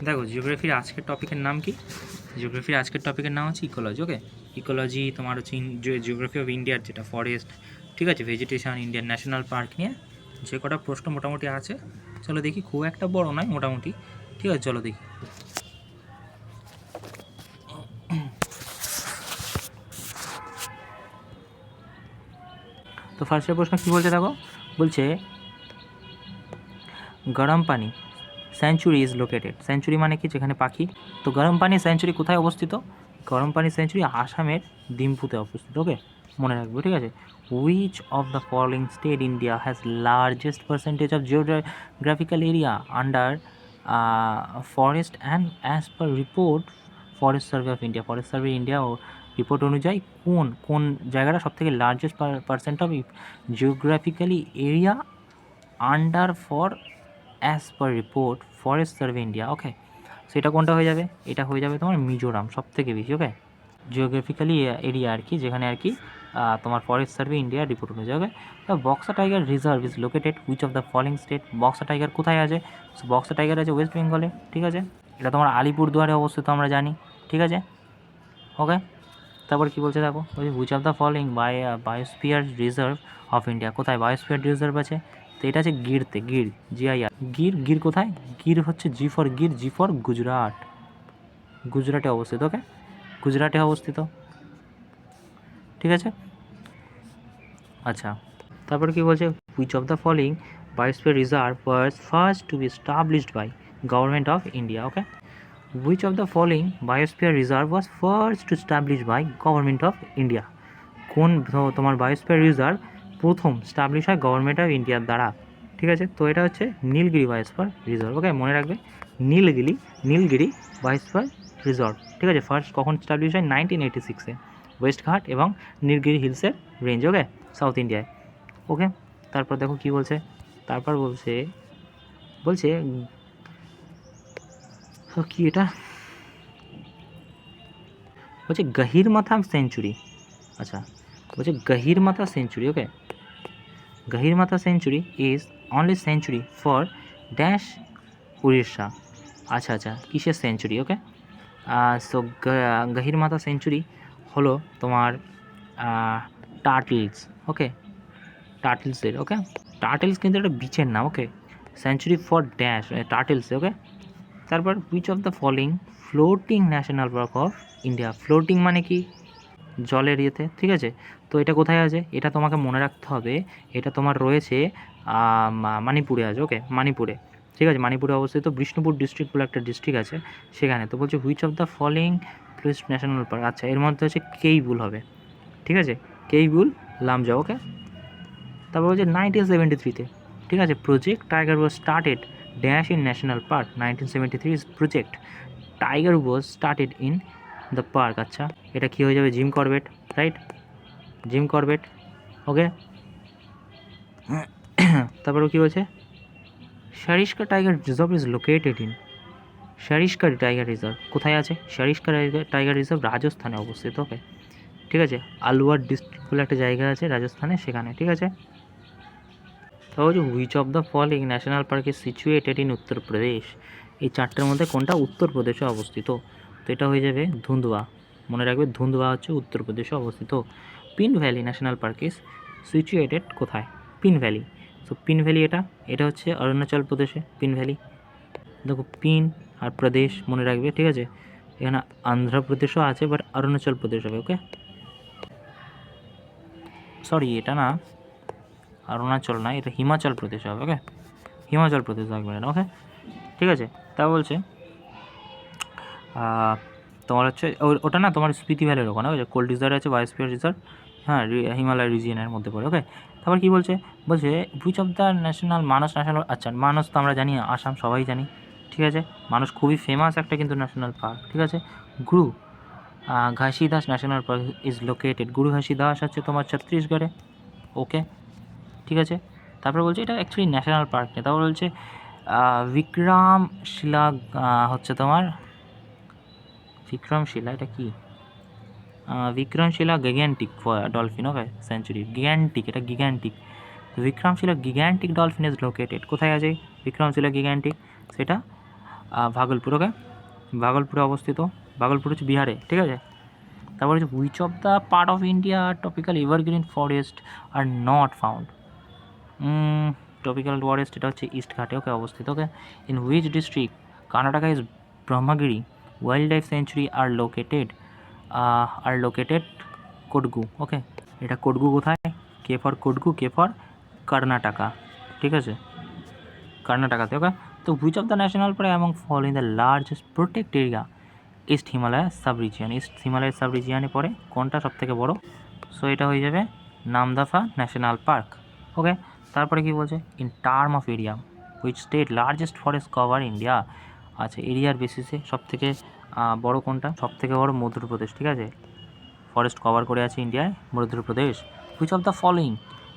দেখো জিওগ্রাফির আজকের টপিকের নাম কি? জিওগ্রাফির আজকের টপিকের নাম হচ্ছে ইকোলজি। ওকে, ইকোলজি তোমার হচ্ছে জিওগ্রাফি অফ ইন্ডিয়ার যেটা ফরেস্ট, ঠিক আছে, ভেজিটেশন, ইন্ডিয়ান ন্যাশনাল পার্ক নিয়ে যে কটা প্রশ্ন মোটামুটি আছে, চলো দেখি। খুব একটা বড় নয়, মোটামুটি, ঠিক আছে, চলো দেখি। তো ফার্স্টের প্রশ্ন কী বলছে দেখো, বলছে গরম পানি সেঞ্চুরি ইজ লোকেটেড। সেঞ্চুরি মানে কি? যেখানে পাখি। তো গরম পানি সেঞ্চুরি কোথায় অবস্থিত? গরম পানি সেঞ্চুরি আসামের ডিম্পুতে অবস্থিত। ওকে, মনে রাখবো, ঠিক আছে। Which of the following state India has largest percentage of geographical area under forest and as per report forest survey of India. Forest survey India ও রিপোর্ট অনুযায়ী কোন কোন জায়গাটা সবথেকে largest percent of geographically area under for as per report forest survey India. Okay, সেটা কোনটা হয়ে যাবে? এটা হয়ে যাবে তোমার মিজোরাম, সব থেকে বেশি। ওকে, জিওগ্রাফিক্যালি এরিয়া আর কি, যেখানে আর কি তোমার ফরেস্ট সার্ভে ইন্ডিয়া রিপোর্ট অনুযায়ী। Okay, the Buxa tiger reserve is located which of the following state. Buxa tiger কোথায় আছে? বক্সা টাইগার আছে ওয়েস্ট বেঙ্গলে, ঠিক আছে। এটা তোমার আলিপুরদুয়ারে অবস্থিত, আমরা জানি, ঠিক আছে। ওকে, তারপর কী বলছে দেখো, বলছে which of the following biosphere reserve of India. কোথায় বায়োস্ফিয়ার রিজার্ভ আছে? তো এটা আছে গিরতে, গির, GIR। গির, গির কোথায়? গির হচ্ছে G for Gir, G for Gujarat, গুজরাটে অবস্থিত। ওকে, গুজরাটে অবস্থিত, ঠিক আছে। আচ্ছা, তারপর কি বলছে, which of the following biosphere reserve was first to be established by government of India. Okay, which of the following biosphere reserve was first to establish by government of India. কোন তোমার বায়োস্ফিয়ার রিজার্ভ প্রথম establish হয় government of ইন্ডিয়ার দ্বারা, ঠিক আছে। তো এটা হচ্ছে নীলগিরি বায়োস্ফিয়ার রিজার্ভ। ওকে, মনে রাখবে, নীলগিরি বায়োস্ফিয়ার রিজার্ভ, ঠিক আছে। ফার্স্ট কখন স্টাবলিশ হয়? 1986-এ, ওয়েস্ট ঘাট এবং নীলগিরি হিলসের রেঞ্জ। ওকে, সাউথ ইন্ডিয়ায়। ওকে, তারপর দেখো কি বলছে, তারপর বলছে কি এটা বলছে গহিরমাথা সেঞ্চুরি। আচ্ছা, বলছে Gahirmatha sanctuary. Okay, Gahirmatha sanctuary is only sanctuary for dash Orissa. আচ্ছা আচ্ছা, কিসের sanctuary? Okay, so Gahirmatha sanctuary হলো তোমার টার্টলস। ওকে, টার্টলসের। ওকে, টার্টলস কিন্তু একটা বিচের নাম। ওকে, সেঞ্চুরি ফর ড্যাশ টার্টলস। ওকে, তারপর which of the following floating national park of India. Floating মানে কি? জলের ইয়েতে, ঠিক আছে। তো এটা কোথায় আছে? এটা তোমাকে মনে রাখতে হবে, এটা তোমার রয়েছে মণিপুরে আছে। ওকে, মণিপুরে, ঠিক আছে, মণিপুরে অবস্থিত বিষ্ণুপুর ডিস্ট্রিক্ট বলে একটা ডিস্ট্রিক্ট আছে সেখানে। তো বলছে which of the following floating national park. আচ্ছা, এর মধ্যে হচ্ছে কেইবুল হবে, ঠিক আছে, কেইবুল লামজাও। ওকে, তারপর বলছে 1973-তে, ঠিক আছে, project tiger was started dash in national park. 1973 is project tiger was started in the park. আচ্ছা, এটা কী হয়ে যাবে? Jim Corbett, right, Jim Corbett. Okay, তারপরে কী বলছে, Sariska tiger reserve is located in. Sariska tiger reserve কোথায় আছে? সারিস্কা টাইগার রিজার্ভ রাজস্থানে অবস্থিত। ওকে, ঠিক আছে, আলওয়ার ডিস্ট্রিক্ট বলে একটা জায়গা আছে রাজস্থানে, সেখানে, ঠিক আছে। তাহলে which of the following national park is situated in Uttar Pradesh. এই চারটের মধ্যে কোনটা উত্তরপ্রদেশে অবস্থিত? তো এটা হয়ে যাবে ধুন্দুয়া। মনে রাখবে, ধুন্দুয়া হচ্ছে উত্তরপ্রদেশে অবস্থিত। Pin valley national park is situated কোথায়? Pin valley. So Pin valley এটা হচ্ছে অরুণাচল প্রদেশে, পিন ভ্যালি। দেখো, পিন আর প্রদেশ মনে রাখবে, ঠিক আছে। এখানে অন্ধ্রপ্রদেশও আছে, বাট অরুণাচল প্রদেশ হবে। ওকে, সরি, এটা না, অরুণাচল না, এটা হিমাচল প্রদেশ হবে। ওকে, হিমাচল প্রদেশ থাকবে না। ওকে, ঠিক আছে। তা বলছে তোমার হচ্ছে ওটা না, তোমার স্পিতি ভ্যালির ওখানে, ওই যে কোল্ড ডিজার্ট আছে, বায়োস্ফিয়ার রিজার্ভ, হ্যাঁ, হিমালয় রিজিয়নের মধ্যে পড়ে। ওকে, তারপর কী বলছে, which of the national Manas national. আচ্ছা, মানস তো আমরা জানি, আসাম সবাই জানি, ঠিক আছে। মানস খুবই ফেমাস একটা কিন্তু ন্যাশনাল পার্ক, ঠিক আছে। গুরু Ghasidas national park is located. গুরু ঘাসিদাস হচ্ছে তোমার ছত্তিশগড়ে। ওকে, ঠিক আছে। তারপরে বলছে এটা অ্যাকচুয়ালি ন্যাশনাল পার্ক নেই। তারপর বলছে বিক্রমশিলা হচ্ছে তোমার বিক্রমশিলা, এটা কি? বিক্রমশিলা গিগ্যান্টিক ডলফিন। ওকে, সেঞ্চুরি গিগ্যান্টিক, এটা গিগ্যান্টিক। বিক্রমশিলা গিগ্যান্টিক ডলফিন ইজ লোকেটেড কোথায় আছে? বিক্রমশিলা গিগ্যান্টিক, সেটা ভাগলপুর, ওকে, ভাগলপুরে অবস্থিত। ভাগলপুর হচ্ছে বিহারে, ঠিক আছে। তারপর হচ্ছে which of the part of India topical evergreen forest are not found. Topical forest এটা হচ্ছে ইস্ট ঘাটে, ওকে, অবস্থিত, okay. In which district Karnataka is Brahmagiri wildlife sanctuary are located Kodagu, okay. এটা কোডগু কোথায়? K for Kodagu, K for Karnataka, ঠিক আছে, কর্ণাটকাতে, okay. তো which of the national park among fall in the largest protect area east Himalaya sub region. ইস্ট হিমালয়ের sub রিজিয়নে পড়ে কোনটা সবথেকে বড়? সো এটা হয়ে যাবে নামদাফা ন্যাশনাল পার্ক, ওকে। তারপরে কি বলছে? In term of area which state largest forest cover India. আচ্ছা, এরিয়ার বেসিসে সবথেকে বড় কোনটা? সবথেকে বড় মধ্যপ্রদেশ, ঠিক আছে, ফরেস্ট কভার করে আছে ইন্ডিয়ায় Madhya Pradesh. Which of the following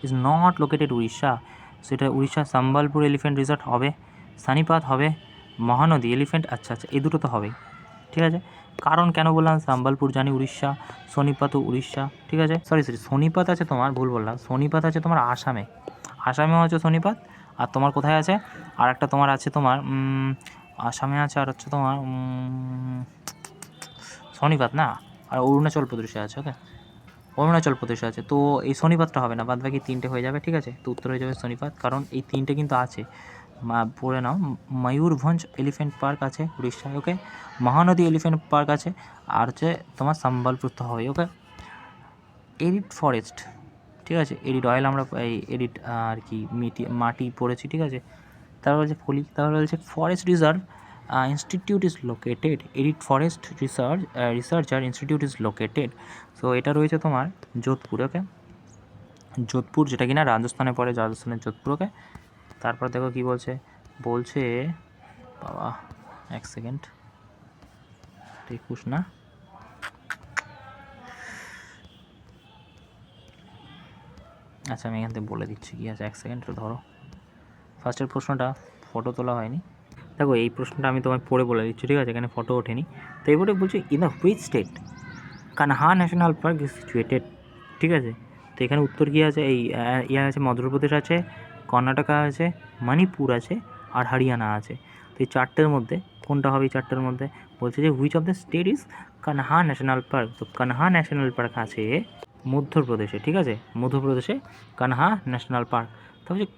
is not located Orissa. সেটা উড়িষ্যা সম্বলপুর এলিফেন্ট রিসর্ট হবে, সানিপাত হবে, মহানদী এলিফেন্ট, আচ্ছা আচ্ছা, এই দুটো তো হবেই, ঠিক আছে। কারণ কেন বললাম? সম্বলপুর জানি উড়িষ্যা, সোনিপাতও উড়িষ্যা, ঠিক আছে। সরি সোনিপাত আছে তোমার, ভুল বললাম, সোনিপাত আছে তোমার আসামেও আছে সোনিপাত। আর তোমার কোথায় আছে? আর একটা তোমার আছে তোমার আসামে আছে, আর হচ্ছে তোমার সোনিপাত না, আর অরুণাচল প্রদেশে আছে, ওকে, অরুণাচল প্রদেশে আছে। তো এই সোনিপাতটা হবে না, বাদ বাকি তিনটে হয়ে যাবে, ঠিক আছে। তো উত্তর হয়ে যাবে সোনিপাত, কারণ এই তিনটে কিন্তু আছে। পড়ে নাও, ময়ূরভঞ্জ এলিফেন্ট পার্ক আছে উড়িষ্যায়, ওকে, মহানদী এলিফেন্ট পার্ক আছে, আর হচ্ছে তোমার সম্বলপুর তো হবে, ওকে। এরিড ফরেস্ট, ঠিক আছে, এরিড অয়েল আমরা এই এরিড আর কি মাটি পড়েছি, ঠিক আছে। তারপর বলছে forest reserve institute is located, arid forest researcher institute is located. So এটা রয়েছে তোমার যোধপুর, ওকে, যোধপুর, যেটা কিনা রাজস্থানে পড়ে, রাজস্থানের যোধপুর, ওকে। তারপর দেখো কি বলছে বাবা এক সেকেন্ড, 21 না, আচ্ছা আমি এখান থেকে বলে দিচ্ছি কি আছে, এক সেকেন্ড ধরো। ফার্স্টের প্রশ্নটা ফটো তোলা হয়নি, দেখো এই প্রশ্নটা আমি তোমায় পড়ে বলে দিচ্ছি, ঠিক আছে, এখানে ফটো ওঠেনি। তো এবারে বলছি in the which state Kanha national park is situated, ঠিক আছে। তো এখানে উত্তর কী আছে? এই আছে, মধ্যপ্রদেশ আছে, কর্ণাটকা আছে, মণিপুর আছে, আর হরিয়ানা আছে। তো এই চারটের মধ্যে কোনটা হবে? এই চারটের মধ্যে বলছে যে which of the state is Kanha national park. তো কানহা ন্যাশনাল পার্ক আছে মধ্যপ্রদেশে, ঠিক আছে, মধ্যপ্রদেশে কানহা ন্যাশনাল পার্ক। তারপর হচ্ছে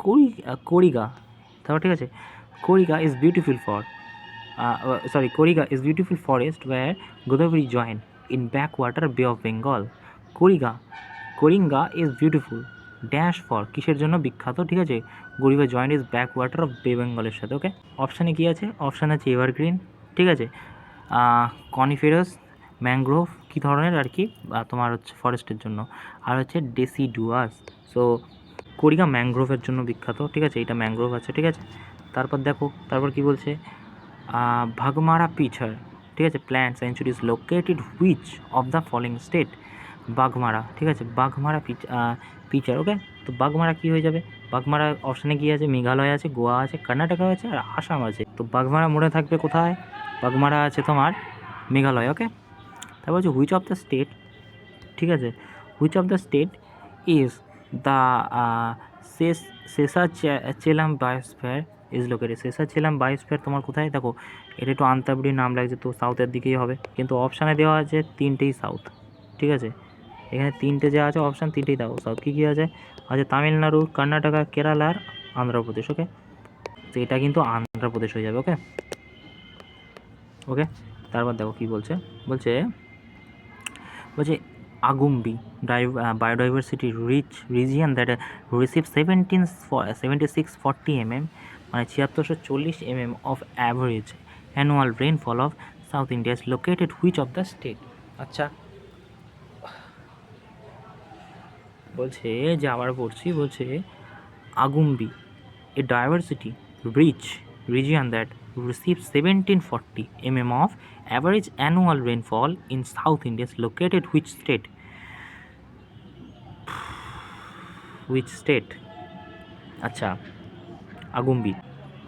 করিগা, তারপর ঠিক আছে, Coringa is beautiful forest where Godavari join in backwater Bay of Bengal. Coringa is beautiful dash for, কিসের জন্য বিখ্যাত? ঠিক আছে, গরিবা joint is backwater of bay বেঙ্গলের সাথে, ওকে। অপশানে কী আছে? অপশান আছে এভারগ্রিন, ঠিক আছে, কনিফেরাস, ম্যানগ্রোভ, কী ধরনের আর কি তোমার হচ্ছে ফরেস্টের জন্য, আর হচ্ছে ডেসিডুয়াস। সো কোরিঙ্গা ম্যানগ্রোভের জন্য বিখ্যাত, ঠিক আছে, এটা ম্যানগ্রোভ আছে, ঠিক আছে। তারপর দেখো, তারপর কী বলছে? ভাগমারা পিচার, ঠিক আছে, plant century is located which of the following state. Baghmara, ঠিক আছে, বাঘমারা পিচার, ওকে। তো বাঘমারা কী হয়ে যাবে? বাঘমারা অপশানে কী আছে? মেঘালয় আছে, গোয়া আছে, কর্ণাটকা আছে, আর আসাম আছে। তো বাঘমারা মনে থাকবে কোথায়? বাঘমারা আছে তোমার মেঘালয়, ওকে। তারপর হচ্ছে হুইচ অফ দ্য স্টেট, ঠিক আছে, which of the state is the Seshachalam biosphere is located. Seshachalam biosphere তোমার কোথায়? দেখো এটা একটু আন্তাবড়ি নাম লাগছে, তো সাউথের দিকেই হবে, কিন্তু অপশানে দেওয়া আছে তিনটেই সাউথ, ঠিক আছে, এখানে তিনটে যা আছে অপশান, তিনটেই দাও সাউথ। কী কী আছে? তামিলনাড়ু, কর্ণাটকা, কেরালা আর অন্ধ্রপ্রদেশ, ওকে। তো এটা কিন্তু অন্ধ্রপ্রদেশ হয়ে যাবে, ওকে, ওকে। তারপর দেখো কী বলছে, বলছে আগুম্বি biodiversity rich region that receives 7640 mm মানে 7640 mm of average annual rainfall of South India is located which of the state? আচ্ছা বলছে যে আবার পড়ছি, বলছে আগুম্বি a diversity rich region that receives 1740 mm of average annual rainfall in South India is located which state? which state? আচ্ছা আগুম্বি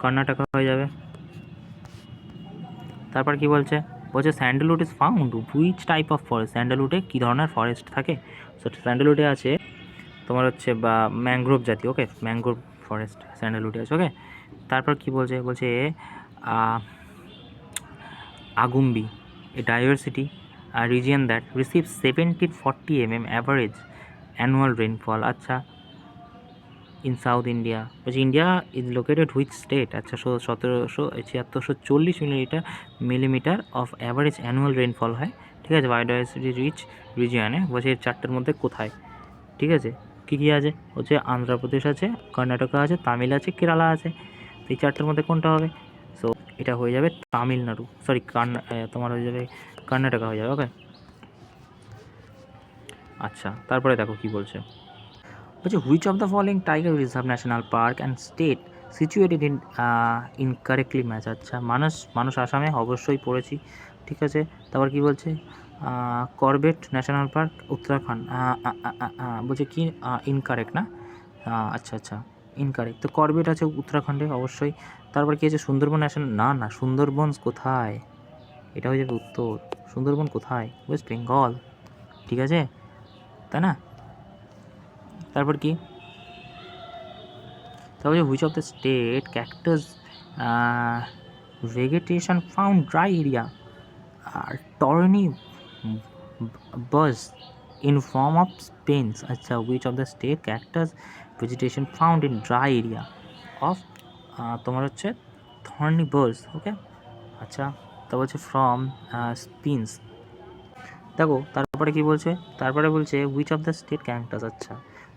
কর্ণাটকা হয়ে যাবে। তারপর কি বলছে? Sandalwood is found which type of forest. স্যান্ডেলউডে কী ধরনের ফরেস্ট থাকে? সো স্যান্ডেলউডে আছে তোমার হচ্ছে বা ম্যানগ্রোভ জাতীয়, ওকে, ম্যানগ্রোভ ফরেস্ট স্যান্ডেলউডে আছে, ওকে। তারপর কি বলছে? Agumbi, a diversity a region that receives 1740 mm average annual rainfall. আচ্ছা, in South India. Which India is located which state? আচ্ছা, 1740 millimetre of average annual rainfall হয়, ঠিক আছে, বায়োডাইভার্সিটি রিচ রিজিয়নে। বলছে এর চারটের মধ্যে কোথায়, ঠিক আছে, কী কী আছে? হচ্ছে আন্ধ্রপ্রদেশ আছে, কর্ণাটকা আছে, তামিল আছে, কেরালা আছে। তো এই চারটের মধ্যে কোনটা হবে? সো এটা হয়ে যাবে তামিলনাড়ু, সরি তোমার হয়ে যাবে কর্ণাটকা হয়ে যাবে। ওকে, আচ্ছা, তারপরে দেখো কি বলছে। বলছে which of the following tiger reserve national park and state situated in incorrectly match. আচ্ছা, মানুষ আসামে অবশ্যই পড়েছি, ঠিক আছে। তারপর কি বলছে? Corbett national park Uttarakhand. বলছে কি ইনকারেক্ট না? আচ্ছা আচ্ছা, ইনকারেক্ট। তো করবেট আছে উত্তরাখণ্ডে অবশ্যই। তারপর কি আছে? সুন্দরবন ন্যাশনাল, না সুন্দরবন কোথায়? এটা হয়ে যাবে উত্তর। সুন্দরবন কোথায়? ওয়েস্ট বেঙ্গল, ঠিক আছে, তাই না? তারপর কি? তারপরে which of the state cactus vegetation found dry area are thorny bush in form of spines. আচ্ছা, which of the state cactus vegetation found in dry area of তোমার হচ্ছে থর্নি বাজ। ওকে, আচ্ছা, তা বলছে ফ্রম স্পিন্স। দেখো তারপরে কি বলছে? তারপরে বলছে which of the state cactus. আচ্ছা,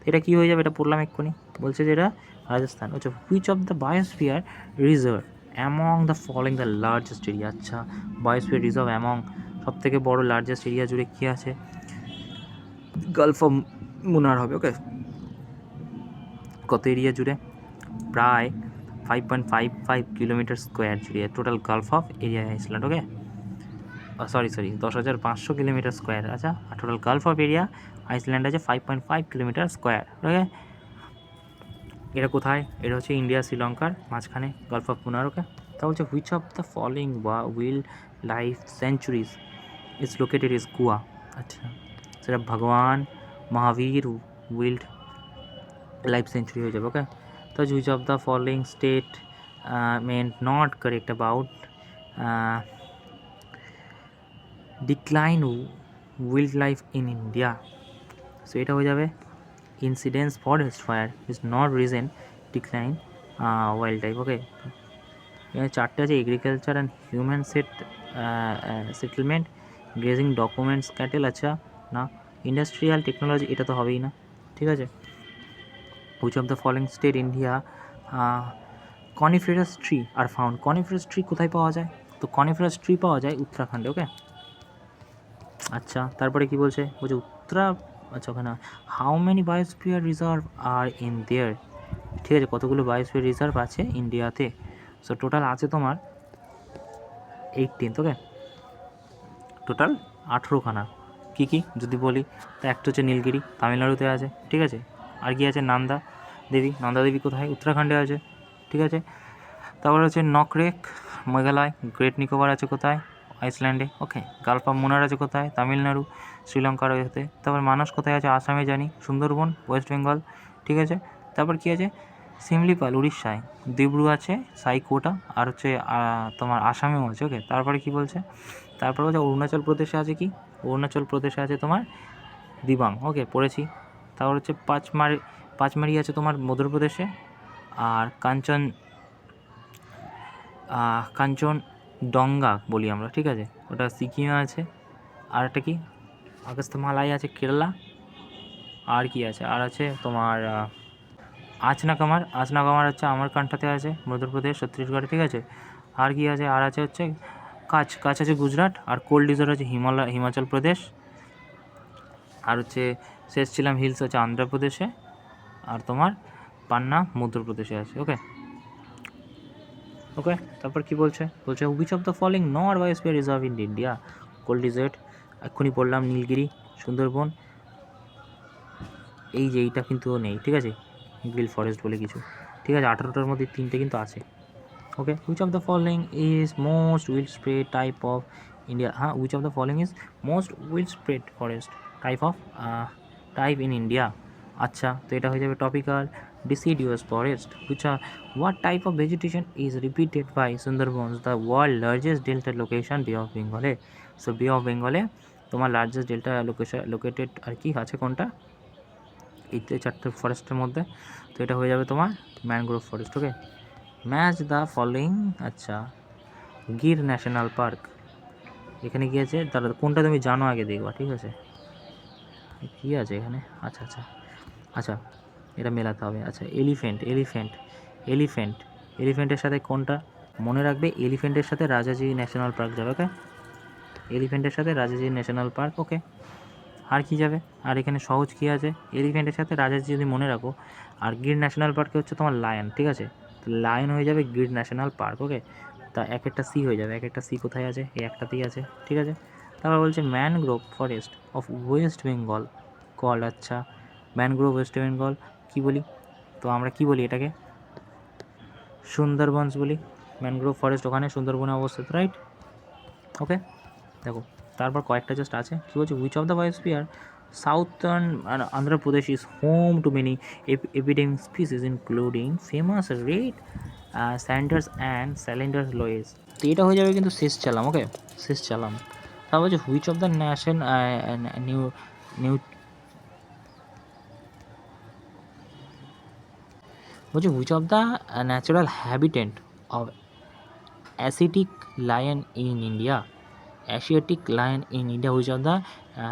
এটা কি হয়ে যাবে? এটা পড়লাম এক্ষুনি। বলছে যে এটা রাজস্থান। আচ্ছা, which of the biosphere reserve among the following the largest area. আচ্ছা, বায়োস্ফিয়ার রিজার্ভ অ্যামং সব থেকে বড় লার্জেস্ট এরিয়া জুড়ে কী আছে? গালফ অফ মুনার হবে। ওকে, কত এরিয়া জুড়ে? প্রায় 5.55 কিলোমিটার স্কোয়ার জুড়ে total gulf of area island. Okay, sorry 10,500 kilometre square. আচ্ছা, আর total gulf of area island আছে 5.5 কিলোমিটার স্কোয়ার। ওকে, এটা কোথায়? এটা হচ্ছে ইন্ডিয়া শ্রীলঙ্কার মাঝখানে, গালফ অফ মুনার। ওকে, তা বলছে which of the following wild life centuries is located is Goa. আচ্ছা, সেটা ভগবান মহাবীর ওয়াইল্ড লাইফ সেঞ্চুরি হয়ে যাবে। ওকে, তো which of the following statement not correct about decline wildlife in India. So এটা হয়ে যাবে incidence forest fire is not reason decline wildlife. Okay, এখানে চারটে আছে: agriculture and human settlement, grazing documents, cattle. আচ্ছা, না। Industrial technology, এটা তো হবেই না, ঠিক আছে। Which of the following state India coniferous tree are found. Coniferous tree কোথায় পাওয়া যায়? তো কনিফেরাস ট্রি পাওয়া যায় উত্তরাখণ্ডে। ওকে, আচ্ছা, তারপরে কি বলছে? বলছে আচ্ছা, ওখানে how many biosphere reserve are in there. ঠিক আছে, কতগুলো বায়োস্ফিয়ার রিজার্ভ আছে ইন্ডিয়াতে? সো টোটাল আছে তোমার 18। ওকে, টোটাল 18খানা। কী কী যদি বলি, তা একটা হচ্ছে নীলগিরি, তামিলনাড়ুতে আছে, ঠিক আছে। আর কি আছে? নন্দা দেবী কোথায়? উত্তরাখণ্ডে আছে, ঠিক আছে। তারপর হচ্ছে নকরেক মেঘালয়, গ্রেট নিকোবর আছে কোথায়? আইসল্যান্ডে। ওকে, গালফ অফ মুনার আছে কোথায়? তামিলনাড়ু, শ্রীলঙ্কার ওতে। তারপর মানস কোথায় আছে? আসামে জানি। সুন্দরবন ওয়েস্ট বেঙ্গল, ঠিক আছে। তারপর কী আছে? সিমলিপাল উড়িষ্যায়, দিব্রু আছে, সাইকোটা, আর হচ্ছে তোমার আসামেও আছে। ওকে, তারপরে কি বলছে? তারপর হচ্ছে অরুণাচল প্রদেশে আছে কি? অরুণাচল প্রদেশে আছে তোমার দিবাং। ওকে, পড়েছি। তারপর হচ্ছে পাঁচমারি আছে তোমার মধ্যপ্রদেশে, আর কাঞ্চনডঙ্গা বলি আমরা, ঠিক আছে, ওটা সিকিমে আছে। আর একটা কি? আগস্ত্যমালাই আছে কেরালা। আর কি আছে? আর আছে তোমার আচনাকামার হচ্ছে আমরকান্ঠাতে আছে, মধ্যপ্রদেশ, ছত্তিশগড়ে, ঠিক আছে। আর কি আছে? আর আছে হচ্ছে কাছ আছে গুজরাট, আর কোল্ড ডিজার্ট আছে হিমাচল প্রদেশ, আর হচ্ছে শেষ ছিলাম হিলস আছে অন্ধ্রপ্রদেশে, আর তোমার পান্না মধ্যপ্রদেশে আছে। ওকে, তারপর কি বলছে? Which of the following not biosphere reserve in India? Cold desert এক্ষুনি পড়লাম, নীলগিরি, সুন্দরবন, এই যে এইটা কিন্তু নেই, ঠিক আছে, গ্রিল ফরেস্ট বলে কিছু, ঠিক আছে। 18টার মধ্যে 3টে কিন্তু আছে। Okay, which of the following is most widespread type of India? হ্যাঁ, which of the following is most widespread forest type in India? আচ্ছা, তো এটা হয়ে যাবে topical. Deciduous forest which are what type of vegetation is repeated by Sundarbans, the world largest delta location Bay of Bengal A. So বে of বেঙ্গলে তোমার largest delta located আর কি আছে কোনটা, এই চারটে ফরেস্টের মধ্যে। তো এটা হয়ে যাবে তোমার mangrove forest. Okay, match the following. আচ্ছা, গির ন্যাশনাল পার্ক, এখানে কী আছে তাহলে কোনটা তুমি জানো আগে দেখবা, ঠিক আছে। কী আছে এখানে, আচ্ছা আচ্ছা আচ্ছা, এটা মেলাতে হবে। আচ্ছা, এলিফ্যান্টের সাথে কোনটা মনে রাখবে, এলিফ্যান্টের সাথে রাজাজি ন্যাশনাল পার্ক যাবে। ওকে, এলিফ্যান্টের সাথে রাজাজি ন্যাশনাল পার্ক। ওকে, আর কি যাবে, আর এখানে সহজ কী আছে, এলিফ্যান্টের সাথে রাজাজি যদি মনে রাখো, আর গির ন্যাশনাল পার্কে হচ্ছে তোমার লায়ন, ঠিক আছে। তো লায়ন হয়ে যাবে গির ন্যাশনাল পার্ক। ওকে, তা এক একটা সি হয়ে যাবে, এক একটা সি কোথায় আছে, এই একটাতেই আছে, ঠিক আছে। তারপর বলছে mangrove forest of West Bengal call. আচ্ছা, ম্যানগ্রোভ ওয়েস্ট বেঙ্গল কী বলি, তো আমরা কি বলি এটাকে, সুন্দরবনস বলি। ম্যানগ্রোভ ফরেস্ট ওখানে সুন্দরবনে অবস্থিত, রাইট। ওকে, দেখো তারপর কয়েকটা জাস্ট আছে, কী বলছে, which of the biosphere southern Andhra Pradesh is home to many epidemic species including famous red sanders and slender loris. তো এটা হয়ে যাবে কিন্তু শেষ চালাম। ওকে, শেষ চালাম। তারপর হচ্ছে which of the new new বলছে which of the natural habitant of Asiatic lion in India, Asiatic lion in India, which of the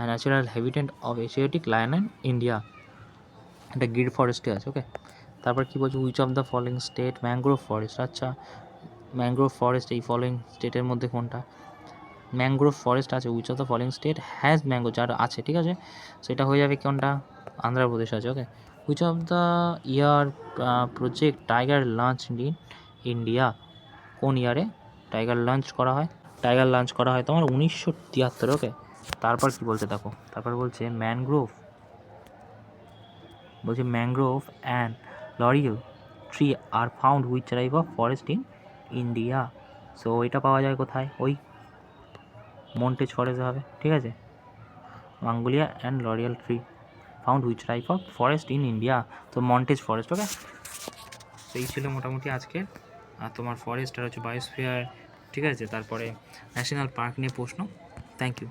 natural habitant of Asiatic lion in India, এটা গির ফরেস্টে আছে। ওকে, তারপর কী বলছে, which of the following state mangrove forest. আচ্ছা, mangrove forest এই following স্টেটের মধ্যে কোনটা, ম্যানগ্রোভ ফরেস্ট আছে, which of the following state has mango, যার আছে, ঠিক আছে। সেটা হয়ে যাবে কোনটা, আন্ধ্রপ্রদেশ আছে। Okay, which of the year project tiger launch in India, কোন ইয়ারে টাইগার লঞ্চ করা হয়, টাইগার লঞ্চ করা হয় তোমার 1973। ওকে, তারপর কি বলছে দেখো, তারপর বলছে mangrove and laurel tree are found which type of forest in India. So এটা পাওয়া যায় কোথায়, ওই মন্টেজ ফরেস্টে হবে, ঠিক আছে। Magnolia and laurel tree found which type of forest in India, তো মন্টেজ ফরেস্ট। ওকে, তো এই ছিল মোটামুটি আজকের আর তোমার ফরেস্ট আর হচ্ছে বায়োস্ফিয়ার, ঠিক আছে, তারপরে ন্যাশনাল পার্ক নিয়ে প্রশ্ন। Thank you.